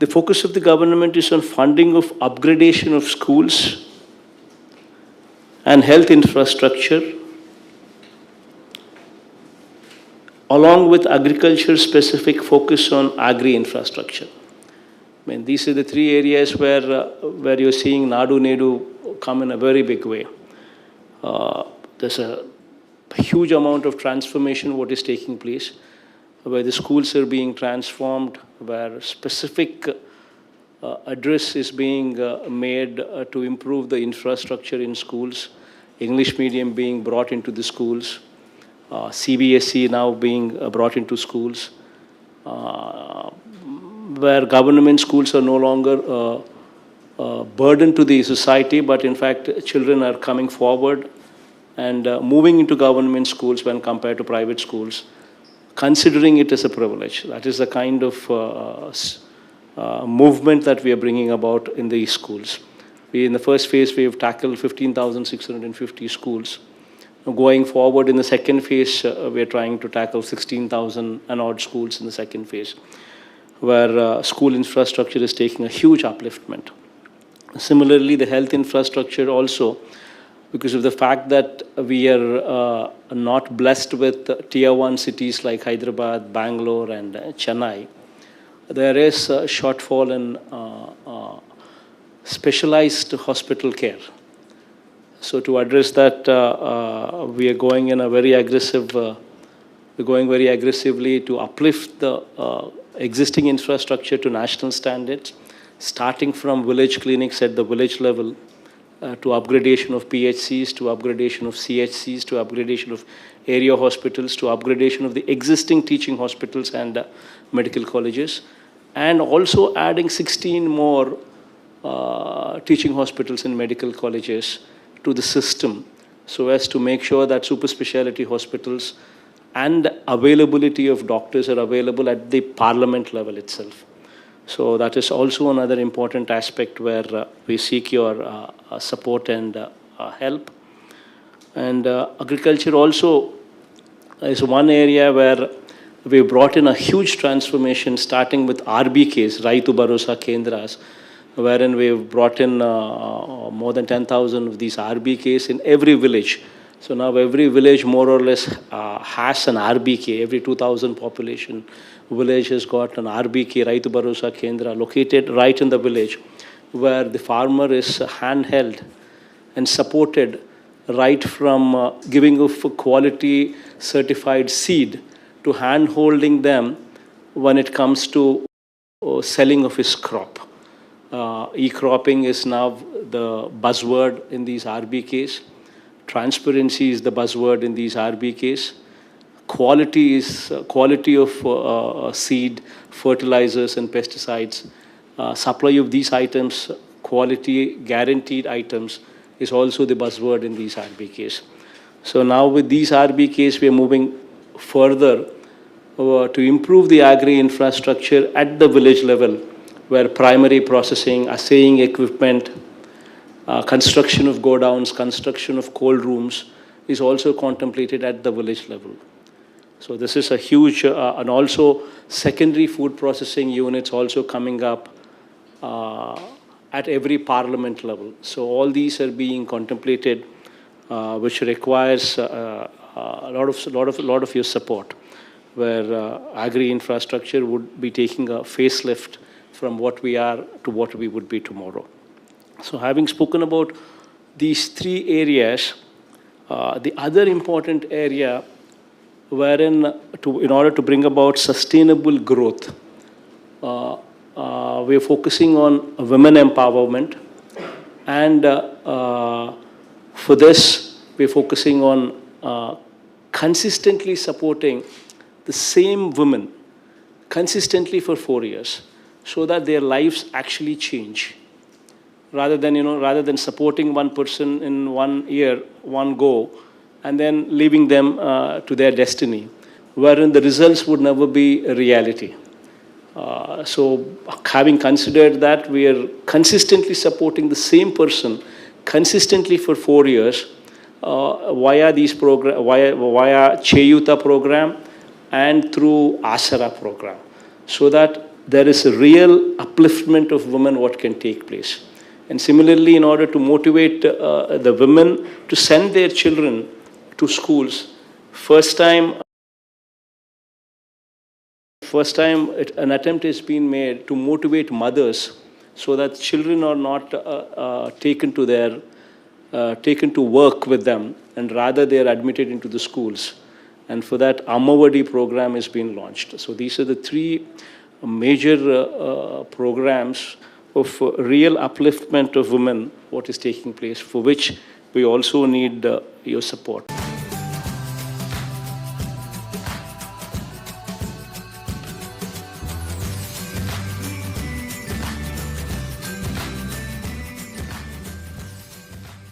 The focus of the government is on funding of upgradation of schools and health infrastructure, along with agriculture-specific focus on agri-infrastructure. I mean, these are the three areas where you're seeing Nadu Nedu come in a very big way. There's a huge amount of transformation what is taking place, where the schools are being transformed, where specific address is being made to improve the infrastructure in schools, English medium being brought into the schools, CBSE now being brought into schools, where government schools are no longer a burden to the society, but in fact children are coming forward and moving into government schools when compared to private schools, considering it as a privilege. That is the kind of movement that we are bringing about in these schools. In the first phase, we have tackled 15,650 schools. Going forward in the second phase, we are trying to tackle 16,000 and odd schools in the second phase, where school infrastructure is taking a huge upliftment. Similarly, the health infrastructure also, because of the fact that we are not blessed with tier 1 cities like Hyderabad, Bangalore, and Chennai, there is a shortfall in specialized hospital care. So to address that, we are going in a very aggressive, we're going very aggressively to uplift the existing infrastructure to national standards, starting from village clinics at the village level, to upgradation of PHCs, to upgradation of CHCs, to upgradation of area hospitals, to upgradation of the existing teaching hospitals and medical colleges, and also adding 16 more teaching hospitals and medical colleges to the system, so as to make sure that super specialty hospitals and availability of doctors are available at the parliament level itself. So that is also another important aspect where we seek your support and help. And agriculture also is one area where we brought in a huge transformation, starting with RBKs, Raitu Bharosa Kendras, wherein we've brought in more than 10,000 of these RBKs in every village. So now every village more or less has an RBK. Every 2,000 population village has got an RBK, Raitu Bharosa Kendra, located right in the village, where the farmer is handheld and supported right from giving of quality certified seed to hand-holding them when it comes to selling of his crop. E-cropping is now the buzzword in these RBKs. Transparency is the buzzword in these RBKs. Quality is quality of seed, fertilizers, and pesticides. Supply of these items, quality guaranteed items, is also the buzzword in these RBKs. So now with these RBKs, we are moving further to improve the agri infrastructure at the village level, where primary processing, assaying equipment, construction of godowns, construction of cold rooms is also contemplated at the village level. So this is a huge, and also secondary food processing units also coming up at every parliament level. So all these are being contemplated, which requires a lot of your support, where agri infrastructure would be taking a facelift from what we are to what we would be tomorrow. So having spoken about these three areas, the other important area wherein in order to bring about sustainable growth, we are focusing on women empowerment, and for this we are focusing on consistently supporting the same women consistently for 4 years, so that their lives actually change. Rather than supporting one person in 1 year, one go, and then leaving them to their destiny, wherein the results would never be a reality. So having considered that, we are consistently supporting the same person consistently for 4 years via Cheyuta program and through Asara program, so that there is a real upliftment of women what can take place. And similarly, in order to motivate the women to send their children to schools, first time an attempt has been made to motivate mothers so that children are not taken to work with them, and rather they are admitted into the schools. And for that, Ammavadi program has been launched. So these are the three major programs of real upliftment of women, what is taking place, for which we also need your support.